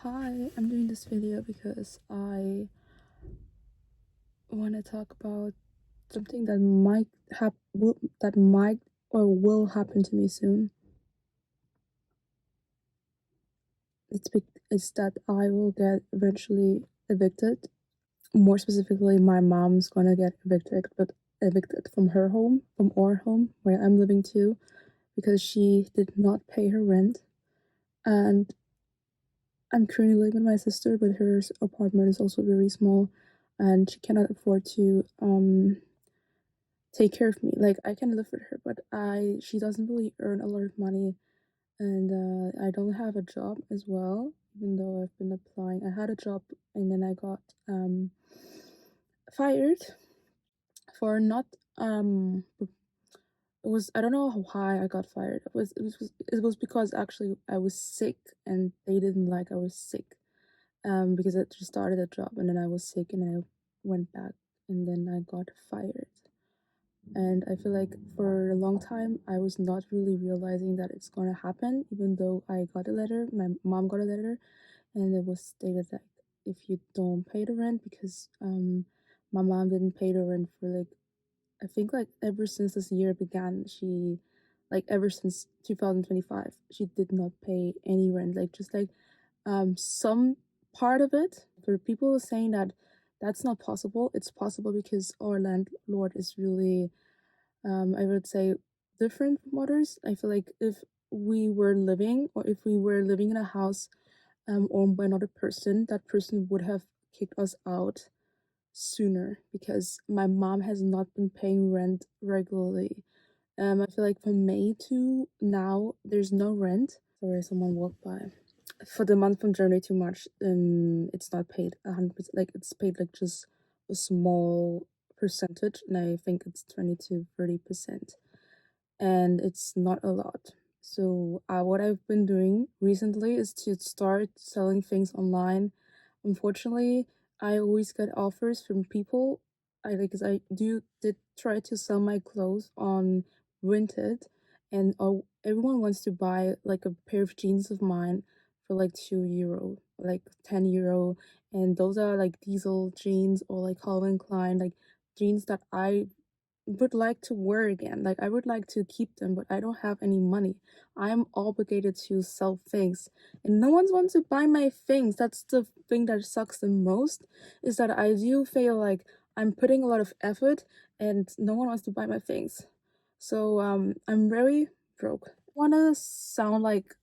Hi, I'm doing this video because I want to talk about something that might or will happen to me soon. It's that I will get eventually evicted. More specifically, my mom's gonna get evicted from her home, from our home where I'm living too, because she did not pay her rent. And I'm currently living with my sister, but her apartment is also very small, and she cannot afford to take care of me. Like I can live with her, but she doesn't really earn a lot of money, and I don't have a job as well. Even though I've been applying, I had a job and then I got fired for not it was I don't know why I got fired. It was because actually I was sick and they didn't like I was sick. Because I just started a job and then I was sick and I went back and then I got fired. And I feel like for a long time I was not really realizing that it's gonna happen, even though I got a letter, my mom got a letter, and it was stated that if you don't pay the rent, because my mom didn't pay the rent for like I think like ever since this year began, ever since 2025, she did not pay any rent. Like just like some part of it. For people saying that that's not possible, it's possible because our landlord is really I would say different from others. I feel like if we were living in a house owned by another person, that person would have kicked us out sooner because my mom has not been paying rent regularly. I feel like from May to now, there's no rent. Sorry, someone walked by. For the month from January to March, it's not paid 100%. Like it's paid like just a small percentage, and I think it's 20 to 30%, and it's not a lot. So what I've been doing recently is to start selling things online. Unfortunately, I always get offers from people. Because I did try to sell my clothes on Vinted, and everyone wants to buy like a pair of jeans of mine for like €2, like €10, and those are like diesel jeans or like Calvin Klein, like jeans that I would like to wear again. Like I would like to keep them, but I don't have any money. I'm obligated to sell things, and no one wants to buy my things. That's the thing that sucks the most, is that I do feel like I'm putting a lot of effort and no one wants to buy my things. So I'm very broke. I wanna sound like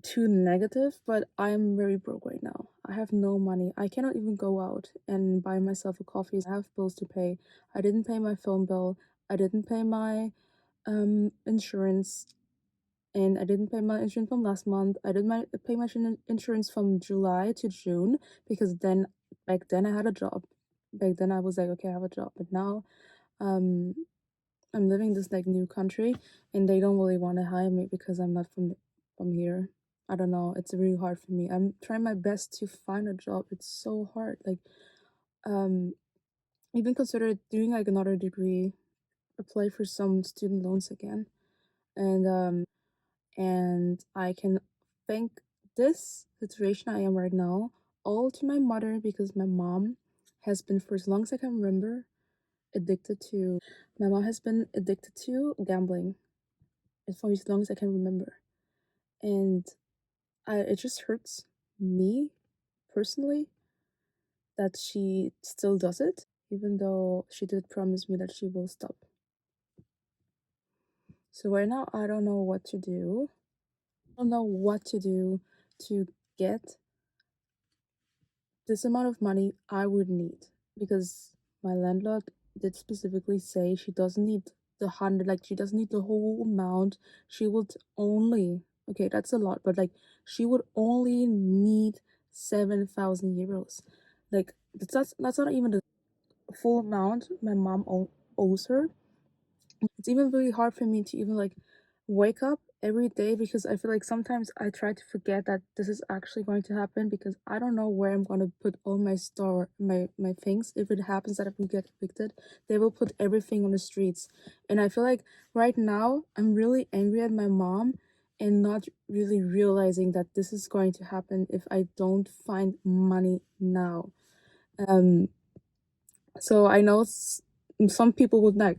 too negative, but I'm very broke right now. I have no money. I cannot even go out and buy myself a coffee. I have bills to pay. I didn't pay my phone bill. I didn't pay my insurance, and I didn't pay my insurance from last month. I didn't pay my insurance from July to June, because back then I had a job. Back then I was like, okay, I have a job. But now um I'm living in this like new country, and they don't really want to hire me because I'm not from here. I don't know. It's really hard for me. I'm trying my best to find a job. It's so hard. Like um even considered doing like another degree, apply for some student loans again. And I can thank this situation I am right now all to my mother, because my mom has been, for as long as I can remember, addicted to my mom has been addicted to gambling for as long as I can remember. And it just hurts me personally that she still does it, even though she did promise me that she will stop. So right now, I don't know what to do. I don't know what to do to get this amount of money I would need, because my landlord did specifically say she doesn't need the 100, like she doesn't need the whole amount. She would only, okay, that's a lot, but like she would only need €7,000. Like that's not even the full amount my mom owes her. It's even really hard for me to even like wake up every day, because I feel like sometimes I try to forget that this is actually going to happen, because I don't know where I'm going to put all my things. If it happens that we get evicted, they will put everything on the streets. And I feel like right now I'm really angry at my mom, and not really realizing that this is going to happen if I don't find money now. Um, so I know some people would like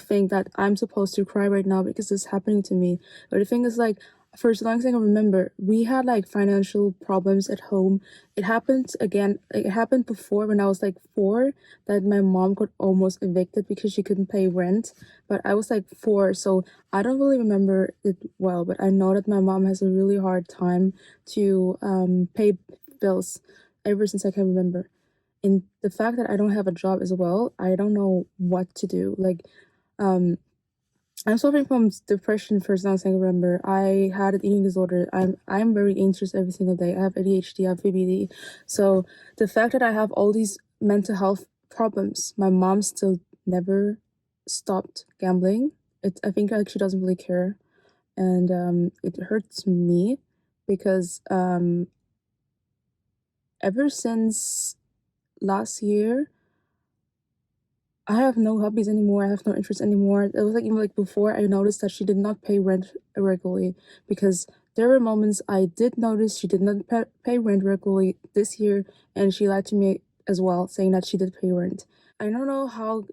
think that I'm supposed to cry right now because it's happening to me. But the thing is, like, for as long as I can remember, we had like financial problems at home. It happened again. Like, it happened before when I was like 4, that my mom got almost evicted because she couldn't pay rent. But I was like 4, so I don't really remember it well. But I know that my mom has a really hard time to pay bills ever since I can remember. And the fact that I don't have a job as well, I don't know what to do. Like, um, I'm suffering from depression for as long as I can remember. I had an eating disorder. I'm very anxious every single day. I have ADHD, I have VBD. So the fact that I have all these mental health problems, my mom still never stopped gambling. I think like she doesn't really care, and it hurts me because ever since last year I have no hobbies anymore. I have no interest anymore. It was like even like before I noticed that she did not pay rent regularly, because there were moments I did notice she did not pay rent regularly this year, and she lied to me as well, saying that she did pay rent. I don't know how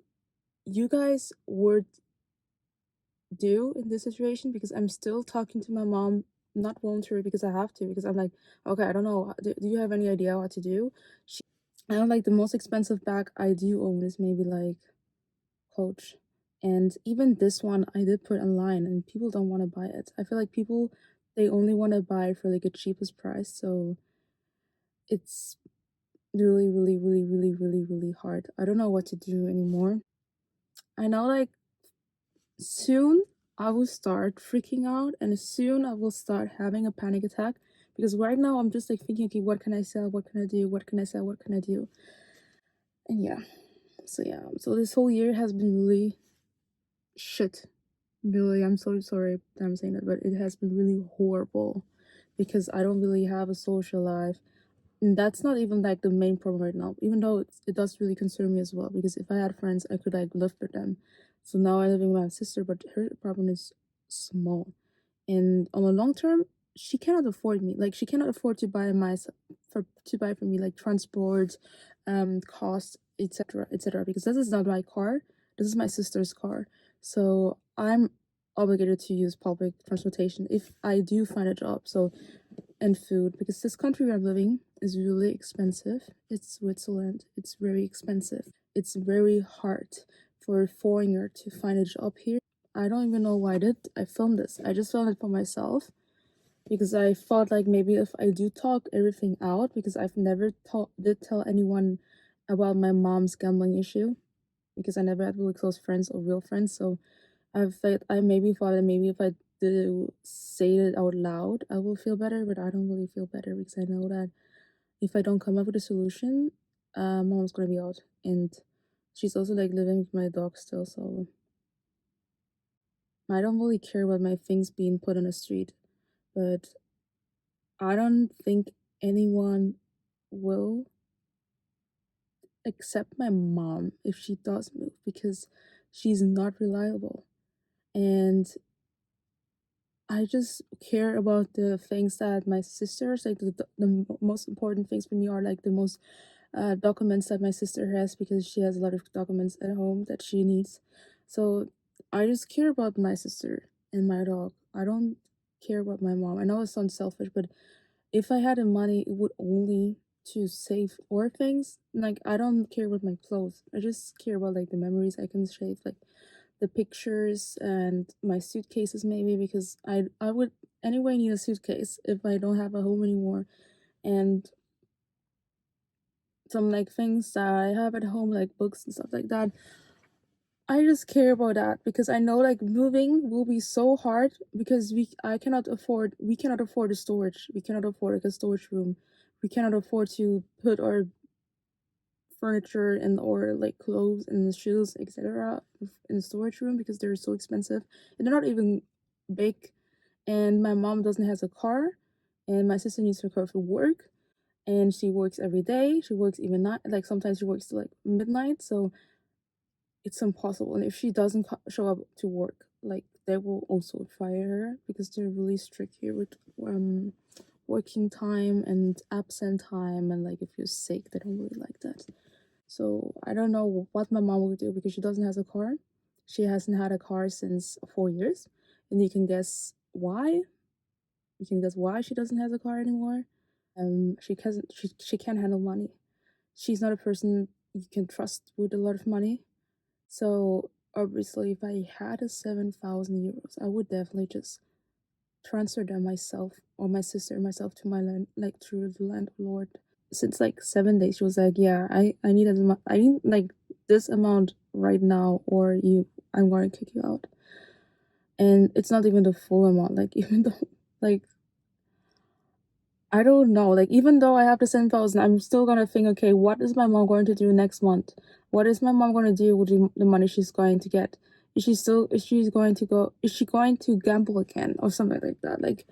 you guys would do in this situation, because I'm still talking to my mom, not voluntarily because I have to, because I'm like, okay, I don't know. Do you have any idea what to do? I don't, like, the most expensive bag I do own is maybe like Coach. And even this one I did put online and people don't want to buy it. I feel like people, they only want to buy it for like a cheapest price. So it's really, really, really, really, really, really hard. I don't know what to do anymore. I know, like, soon I will start freaking out and soon I will start having a panic attack, because right now I'm just like thinking, okay, what can I sell? What can I do? What can I sell? What can I do? And yeah. So this whole year has been really shit. Really, I'm so sorry that I'm saying that, but it has been really horrible because I don't really have a social life. And that's not even like the main problem right now, even though it does really concern me as well. Because if I had friends, I could like live with them. So now I'm living with my sister, but her apartment is small. And on the long term, she cannot afford me. Like, she cannot afford to buy for me like transport, costs, etc., etc. Because this is not my car. This is my sister's car. So I'm obligated to use public transportation if I do find a job. So, and food, because this country where I'm living is really expensive. It's Switzerland. It's very expensive. It's very hard for a foreigner to find a job here. I don't even know why I filmed this. I just filmed it for myself because I thought like maybe if I do talk everything out, because I've never did tell anyone about my mom's gambling issue, because I never had really close friends or real friends. So I maybe thought that maybe if I do say it out loud, I will feel better, but I don't really feel better because I know that if I don't come up with a solution, mom's gonna be out, and she's also like living with my dog still. So I don't really care about my things being put on the street, but I don't think anyone will accept my mom if she does move, because she's not reliable. And I just care about the things that my sisters, like the most important things for me are like the most documents that my sister has, because she has a lot of documents at home that she needs. So I just care about my sister and my dog. I don't care about my mom. I know it sounds selfish, but if I had the money, it would only to save or things. Like, I don't care about my clothes. I just care about like the memories I can save, like the pictures and my suitcases maybe, because I would anyway need a suitcase if I don't have a home anymore. And some like things that I have at home, like books and stuff like that. I just care about that because I know like moving will be so hard, because we cannot afford a storage. We cannot afford like a storage room. We cannot afford to put our furniture and or like clothes and shoes, etc., in the storage room, because they're so expensive and they're not even big. And my mom doesn't has a car, and my sister needs her car for work, and she works every day. She works even night, like sometimes she works till like midnight. So it's impossible. And if she doesn't show up to work like they will also fire her because they're really strict here with working time and absent time, and like if you're sick, they don't really like that. So I don't know what my mom will do because she doesn't have a car. She hasn't had a car since 4 years, and you can guess why. You can guess why she doesn't have a car anymore. She can't handle money. She's not a person you can trust with a lot of money. So obviously, if I had a 7,000 euros, I would definitely just transfer them myself or my sister myself to my land, like through the landlord. Since like 7 days, she was like, "Yeah, I need I need like this amount right now, or I'm going to kick you out." And it's not even the full amount. Like even though, like I don't know. Like even though I have the 7,000, I'm still gonna think, okay, what is my mom going to do next month? What is my mom going to do with the money she's going to get? Is she going to gamble again or something like that? Like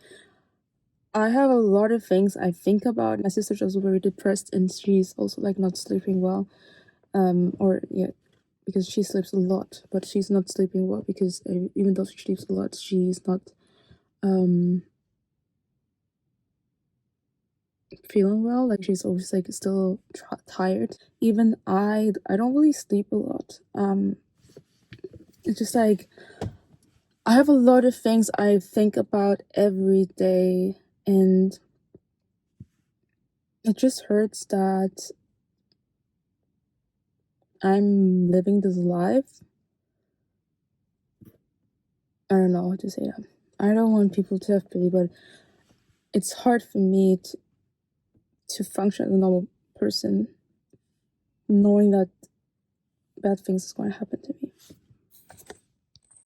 I have a lot of things I think about. My sister's also very depressed, and she's also like not sleeping well. Or yeah, because she sleeps a lot, but she's not sleeping well because even though she sleeps a lot, she's not feeling well. Like she's always like still tired. Even I don't really sleep a lot. It's just like I have a lot of things I think about every day, and it just hurts that I'm living this life. I don't know how to say that. I don't want people to have pity, but it's hard for me to function as a normal person knowing that bad things is going to happen to me.